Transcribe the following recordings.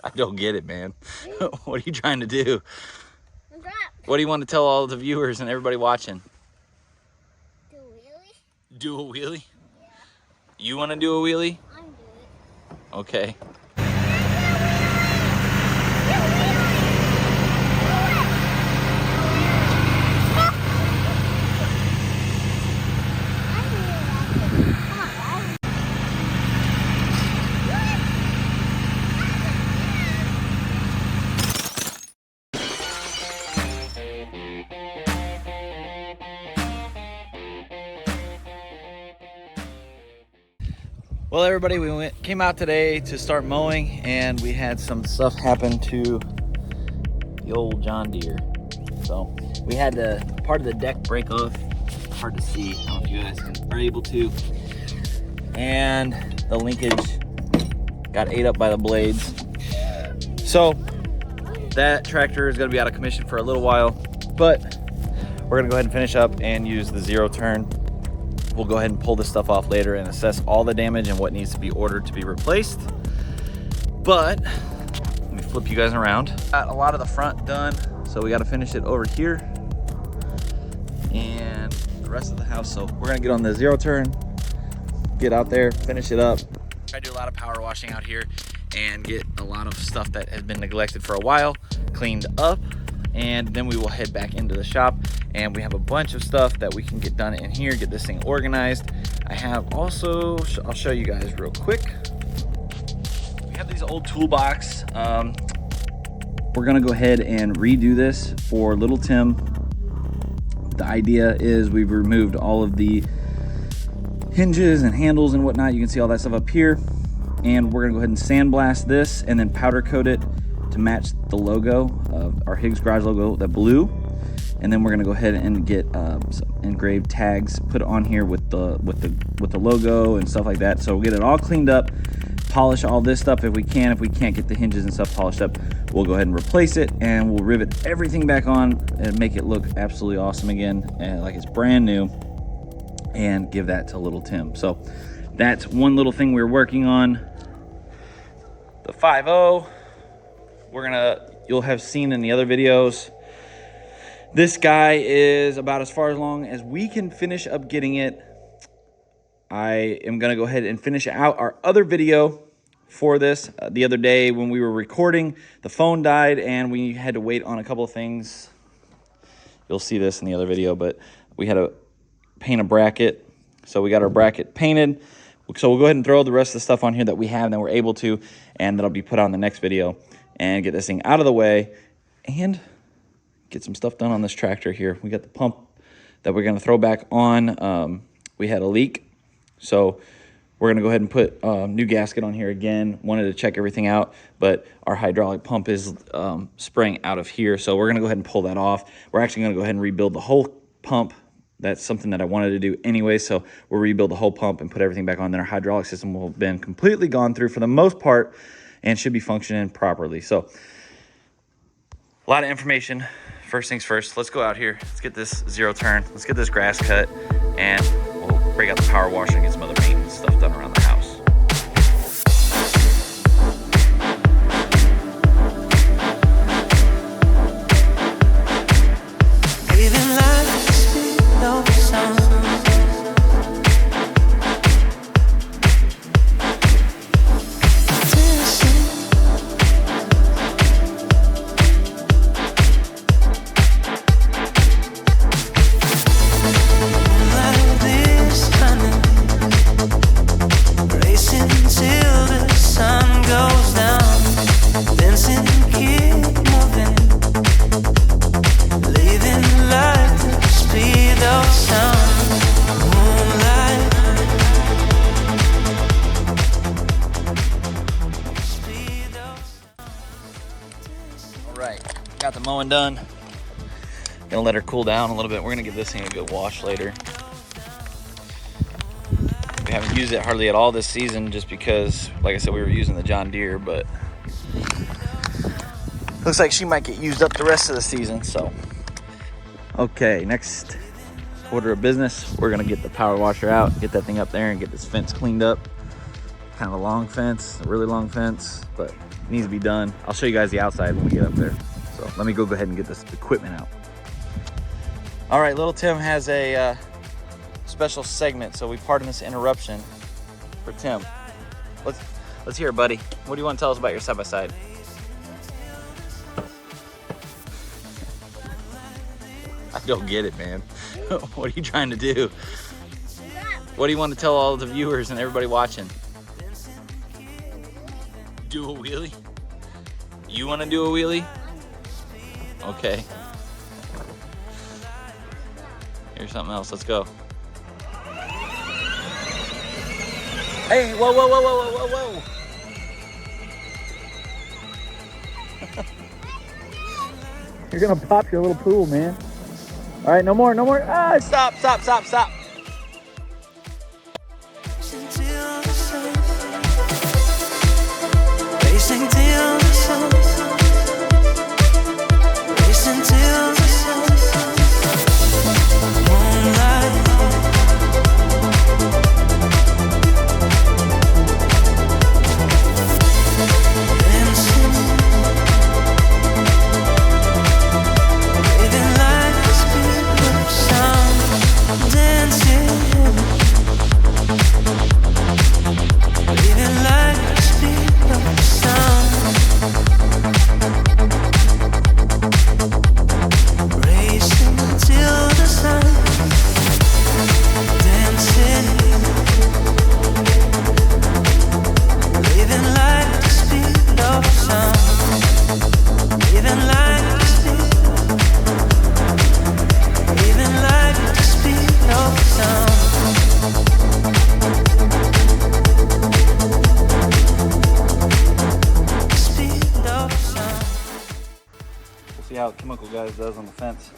I don't get it, man. What are you trying to do? What do you want to tell all the viewers and everybody watching? Do a wheelie? Do a wheelie? Yeah. You want to do a wheelie? I'm doing it. Okay. Well, everybody, we came out today to start mowing, and we had some stuff happen to the old John Deere. So we had part of the deck break off. Hard to see. I don't know if you guys are able to. And the linkage got ate up by the blades. So that tractor is going to be out of commission for a little while, but we're going to go ahead and finish up and use the zero turn. We'll go ahead and pull this stuff off later and assess all the damage and what needs to be ordered to be replaced. But let me flip you guys around. Got a lot of the front done, so we got to finish it over here and the rest of the house. So we're gonna get on the zero turn, get out there, finish it up. I do a lot of power washing out here and get a lot of stuff that has been neglected for a while cleaned up, and then we will head back into the shop. And we have a bunch of stuff that we can get done in here, get this thing organized. I have also, I'll show you guys real quick. We have these old toolbox. We're gonna go ahead and redo this for little Tim. The idea is we've removed all of the hinges and handles and whatnot. You can see all that stuff up here. And we're gonna go ahead and sandblast this and then powder coat it to match the logo of our Higgs Garage logo, the blue. And then we're gonna go ahead and get some engraved tags put on here with the logo and stuff like that. So we'll get it all cleaned up, polish all this stuff if we can. If we can't get the hinges and stuff polished up, we'll go ahead and replace it, and we'll rivet everything back on and make it look absolutely awesome again, and like it's brand new, and give that to little Tim. So that's one little thing we're working on. The 5.0, you'll have seen in the other videos. This guy is about as far along as we can finish up getting it. I am gonna go ahead and finish out our other video for this. The other day when we were recording, the phone died and we had to wait on a couple of things. You'll see this in the other video, but we had to paint a bracket. So we got our bracket painted. So we'll go ahead and throw the rest of the stuff on here that we have and that we're able to, and that'll be put on the next video, and get this thing out of the way and get some stuff done on this tractor here. We got the pump that we're gonna throw back on. We had a leak, so we're gonna go ahead and put new gasket on here again. Wanted to check everything out, but our hydraulic pump is spraying out of here, so we're gonna go ahead and pull that off. We're actually gonna go ahead and rebuild the whole pump. That's something that I wanted to do anyway, so we'll rebuild the whole pump and put everything back on. Then our hydraulic system will have been completely gone through for the most part and should be functioning properly. So a lot of information. First things first, let's go out here. Let's get this zero turn. Let's get this grass cut, and we'll break out the power washer and get some other maintenance stuff done around the house. Got the mowing done. Gonna let her cool down a little bit. We're gonna give this thing a good wash later. We haven't used it hardly at all this season just because, like I said, we were using the John Deere, but looks like she might get used up the rest of the season, so. Okay, next order of business, we're gonna get the power washer out, get that thing up there and get this fence cleaned up. Kind of a long fence, a really long fence, but it needs to be done. I'll show you guys the outside when we get up there. So let me go ahead and get this equipment out. All right, little Tim has a special segment, so we pardon this interruption for Tim. Let's hear it, buddy. What do you want to tell us about your side-by-side? I don't get it, man. What are you trying to do? What do you want to tell all the viewers and everybody watching? Do a wheelie? You want to do a wheelie? Okay. Here's something else. Let's go. Hey, whoa, whoa, whoa, whoa, whoa, whoa, whoa. You're gonna pop your little pool, man. All right, no more, no more. Ah, stop, stop, stop, stop. See how Chemical Guys does on the fence.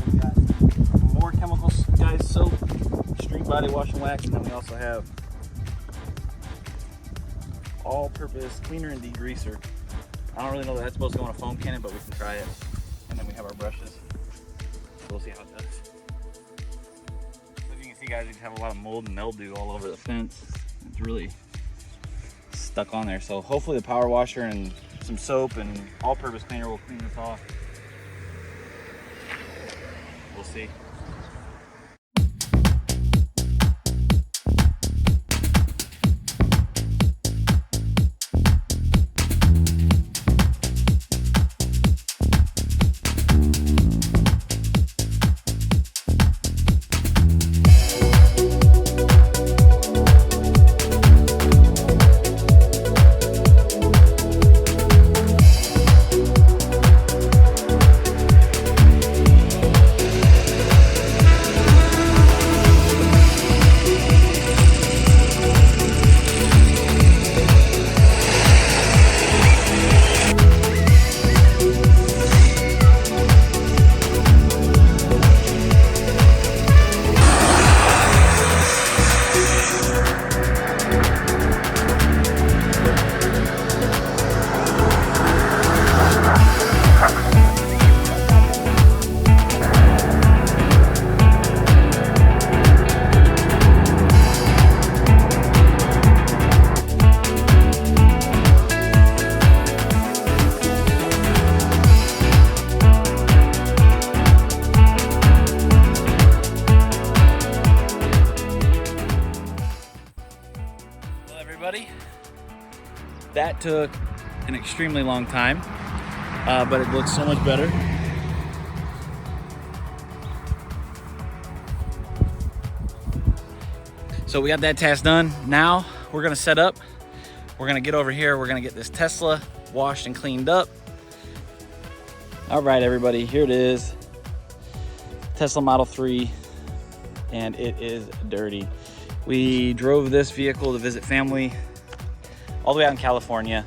We got more Chemical Guys soap, street body wash and wax, and then we also have all-purpose cleaner and degreaser. I don't really know that that's supposed to go on a foam cannon, but we can try it. And then we have our brushes. So we'll see how it does. You guys, you have a lot of mold and mildew all over the fence. It's really stuck on there. So hopefully the power washer and some soap and all-purpose cleaner will clean this off. We'll see. That took an extremely long time, but it looks so much better. So we got that task done. Now we're gonna set up. We're gonna get over here. We're gonna get this Tesla washed and cleaned up. All right, everybody, here it is. Tesla Model 3, and it is dirty. We drove this vehicle to visit family all the way out in California,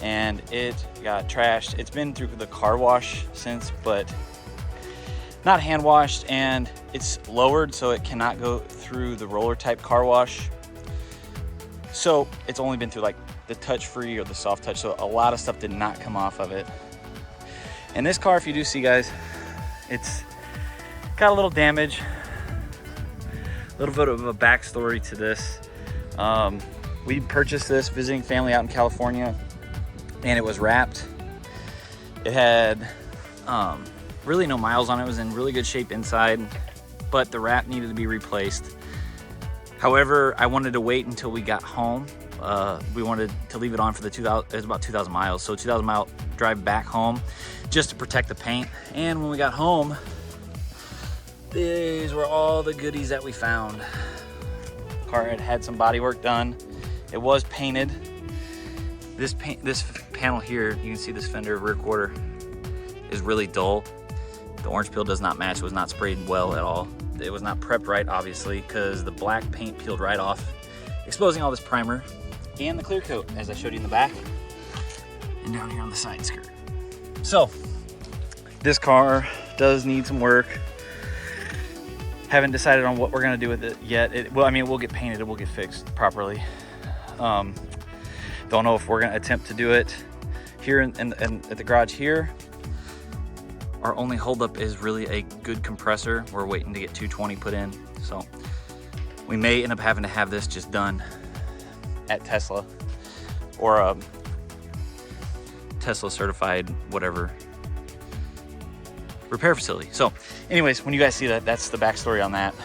and it got trashed. It's been through the car wash since, but not hand washed, and it's lowered so it cannot go through the roller type car wash. So it's only been through like the touch free or the soft touch, so a lot of stuff did not come off of it. And this car, if you do see, guys, It's got a little damage, a little bit of a backstory to this. We purchased this visiting family out in California, and it was wrapped. It had really no miles on it. It was in really good shape inside, but the wrap needed to be replaced. However, I wanted to wait until we got home. We wanted to leave it on for the 2,000, it's about 2,000 miles. So 2,000 mile drive back home just to protect the paint. And when we got home, these were all the goodies that we found. Car had some body work done. It was painted. This panel here, you can see this fender rear quarter is really dull. The orange peel does not match. It was not sprayed well at all. It was not prepped right, obviously, because the black paint peeled right off, exposing all this primer and the clear coat, as I showed you in the back and down here on the side skirt. So this car does need some work. Haven't decided on what we're gonna do with it yet. Well, I mean, it will get painted, it will get fixed properly. Don't know if we're gonna attempt to do it here at the garage here. Our only holdup is really a good compressor. We're waiting to get 220 put in. So we may end up having to have this just done at Tesla or a Tesla certified whatever repair facility. So anyways, when you guys see that, that's the backstory on that.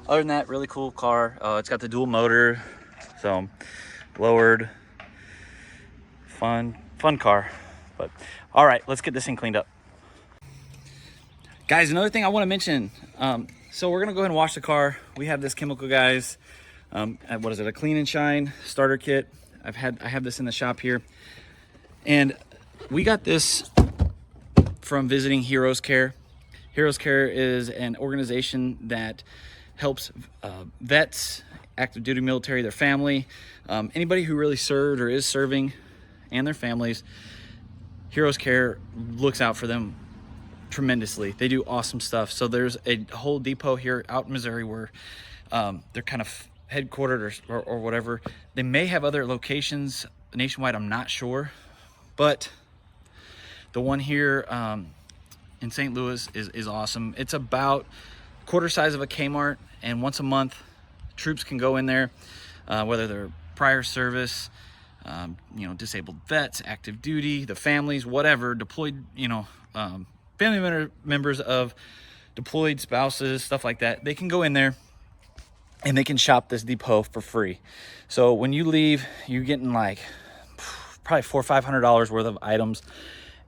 Other than that, really cool car. It's got the dual motor, so lowered, fun car. But all right, let's get this thing cleaned up. Guys, another thing I want to mention, so we're gonna go ahead and wash the car. We have this chemical, guys, what is it, a clean and shine starter kit. I have this in the shop here, and we got this from visiting Heroes Care. Heroes Care is an organization that helps vets, active duty military, their family, anybody who really served or is serving, and their families. Heroes Care looks out for them tremendously. They do awesome stuff. So there's a whole depot here out in Missouri where they're kind of headquartered or whatever. They may have other locations nationwide, I'm not sure, but the one here in St. Louis is awesome. It's about quarter size of a Kmart, and once a month troops can go in there, whether they're prior service, disabled vets, active duty, the families, whatever, deployed, family members of deployed spouses, stuff like that. They can go in there and they can shop this depot for free. So when you leave, you're getting like probably $400 or $500 worth of items,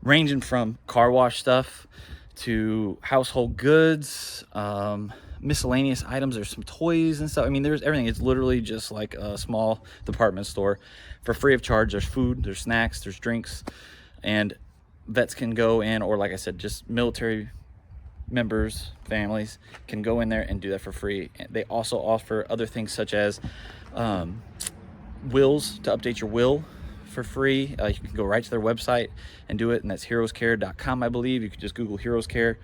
ranging from car wash stuff to household goods, miscellaneous items. There's some toys and stuff. I mean, there's everything. It's literally just like a small department store for free of charge. There's food, there's snacks, there's drinks, and vets can go in, or like I said, just military members, families can go in there and do that for free. They also offer other things such as wills, to update your will for free. You can go right to their website and do it, and that's heroescare.com, I believe. You can just Google Heroes Care.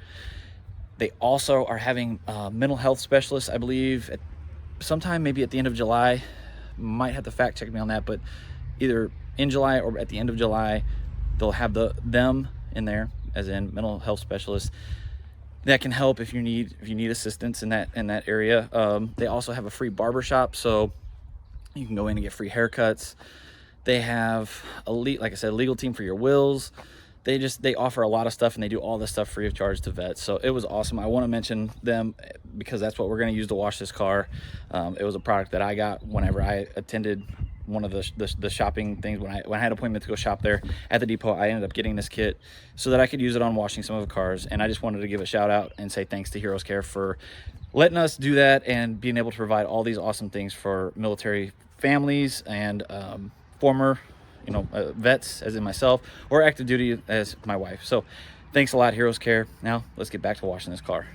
They also are having mental health specialists, I believe, at sometime maybe at the end of July. Might have to fact check me on that, but either in July or at the end of July, they'll have them in there, as in mental health specialists, that can help if you need assistance in that area. They also have a free barbershop, so you can go in and get free haircuts. They have like I said, a legal team for your wills. They offer a lot of stuff, and they do all this stuff free of charge to vets. So it was awesome. I want to mention them because that's what we're going to use to wash this car. It was a product that I got whenever I attended one of the shopping things. When I had an appointment to go shop there at the depot, I ended up getting this kit so that I could use it on washing some of the cars. And I just wanted to give a shout out and say thanks to Heroes Care for letting us do that and being able to provide all these awesome things for military families and former vets, as in myself, or active duty as my wife. So thanks a lot, Heroes Care. Now let's get back to washing this car.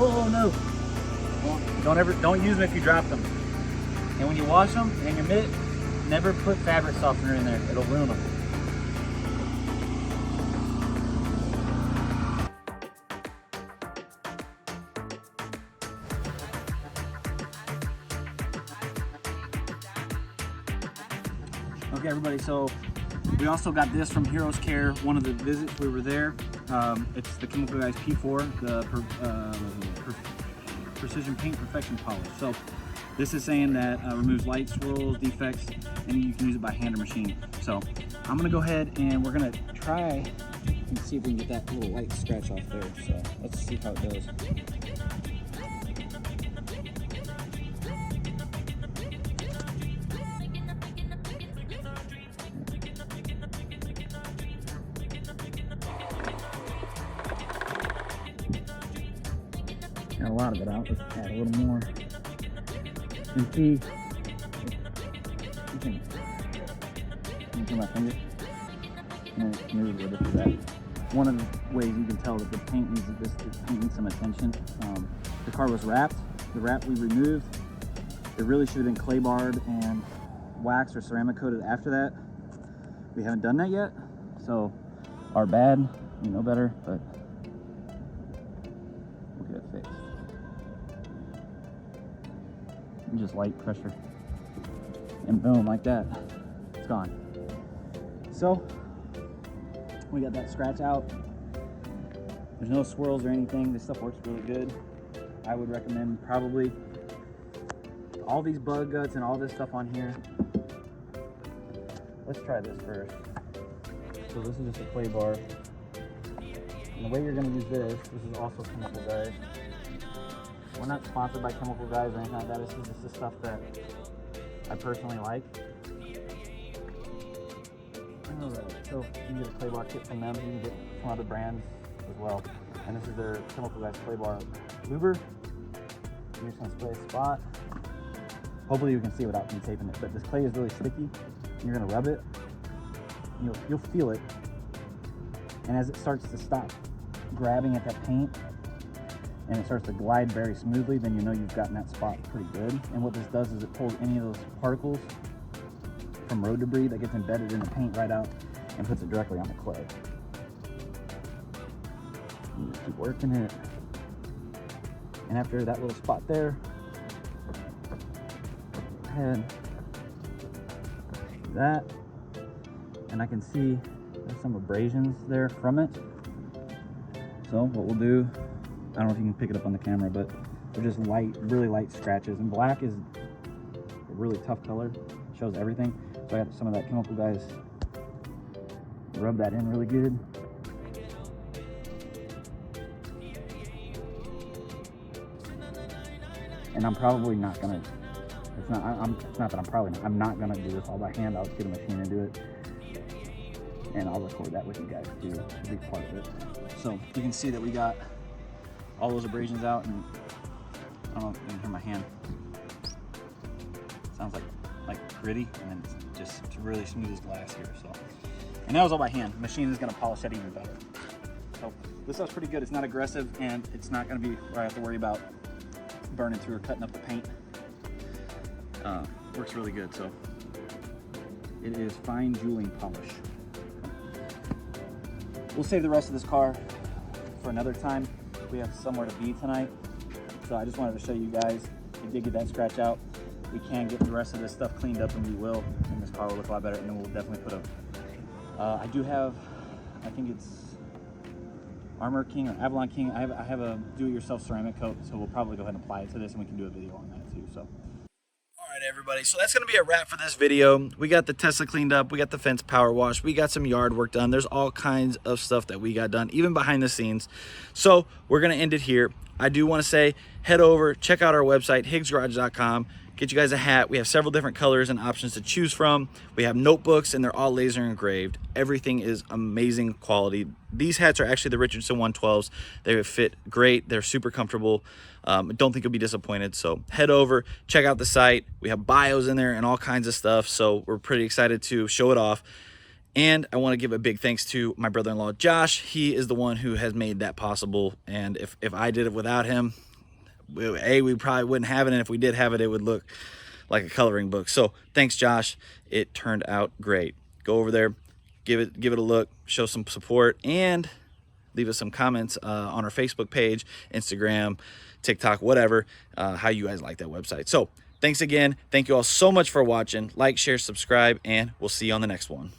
Oh no! Don't use them if you drop them. And when you wash them in your mitt, never put fabric softener in there. It'll ruin them. Okay, everybody, so we also got this from Heroes Care. One of the visits we were there. It's the Chemical Guys P4, the Precision Paint Perfection Polish. So this is saying that removes light, swirls, defects, and you can use it by hand or machine. So I'm gonna go ahead and we're gonna try and see if we can get that little light scratch off there. So let's see how it goes. Got a lot of it out. Let's add a little more. You can see, you can see my finger. And then move a little bit of that. One of the ways you can tell that the paint needs some attention. The car was wrapped. The wrap we removed. It really should have been clay barred and waxed or ceramic coated after that. We haven't done that yet, so our bad. You know better, but we'll get it fixed. And just light pressure, and boom, like that, it's gone. So we got that scratch out. There's no swirls or anything. This stuff works really good. I would recommend probably all these bug guts and all this stuff on here. Let's try this first. So this is just a clay bar. And the way you're going to use this is also Chemical Guys. We're not sponsored by Chemical Guys or anything like that. This is just the stuff that I personally like. Alright, so you can get a clay bar kit from them. You can get from other brands as well. And this is their Chemical Guys clay bar luber. You're just going to spray a spot. Hopefully you can see without me taping it, but this clay is really sticky. You're going to rub it. You'll feel it. And as it starts to stop grabbing at that paint and it starts to glide very smoothly, then you know you've gotten that spot pretty good. And what this does is it pulls any of those particles from road debris that gets embedded in the paint right out and puts it directly on the clay. You just keep working it. And after that little spot there, go ahead, do that. And I can see there's some abrasions there from it. So what we'll do, I don't know if you can pick it up on the camera, but they're just light, really light scratches. And black is a really tough color, shows everything. So I got some of that Chemical Guys, rub that in really good. And I'm probably not gonna, it's not that I'm probably not, I'm not gonna do this all by hand. I'll just get a machine and do it. And I'll record that with you guys too, a big part of it. So you can see that we got all those abrasions out, and I don't know if you can hear my hand. Sounds like gritty, and then it's just really smooth as glass here. So, and that was all by hand. The machine is gonna polish that even better. So this stuff's pretty good. It's not aggressive, and it's not gonna be where I have to worry about burning through or cutting up the paint. Works really good. So it is fine jeweling polish. We'll save the rest of this car for another time. We have somewhere to be tonight. So I just wanted to show you guys. We did get that scratch out. We can get the rest of this stuff cleaned up, and we will. And this car will look a lot better, and then we'll definitely put a, I do have, I think it's Armor King or Avalon King. I have a do-it-yourself ceramic coat, so we'll probably go ahead and apply it to this, and we can do a video on that too. So. Alright everybody, so that's going to be a wrap for this video. We got the Tesla cleaned up, we got the fence power washed, we got some yard work done. There's all kinds of stuff that we got done, even behind the scenes. So we're going to end it here. I do want to say, head over, check out our website, higgsgarage.com. Get you guys a hat. We have several different colors and options to choose from. We have notebooks, and they're all laser engraved. Everything is amazing quality. These hats are actually the Richardson 112s. They fit great. They're super comfortable. I don't think you'll be disappointed. So head over, check out the site. We have bios in there and all kinds of stuff. So we're pretty excited to show it off. And I want to give a big thanks to my brother-in-law, Josh. He is the one who has made that possible. And if I did it without him, we probably wouldn't have it, and if we did have it, it would look like a coloring book. So thanks, Josh. It turned out great. Go over there, give it a look, show some support, and leave us some comments on our Facebook page, Instagram, TikTok, whatever, how you guys like that website. So thanks again. Thank you all so much for watching. Like, share, subscribe, and we'll see you on the next one.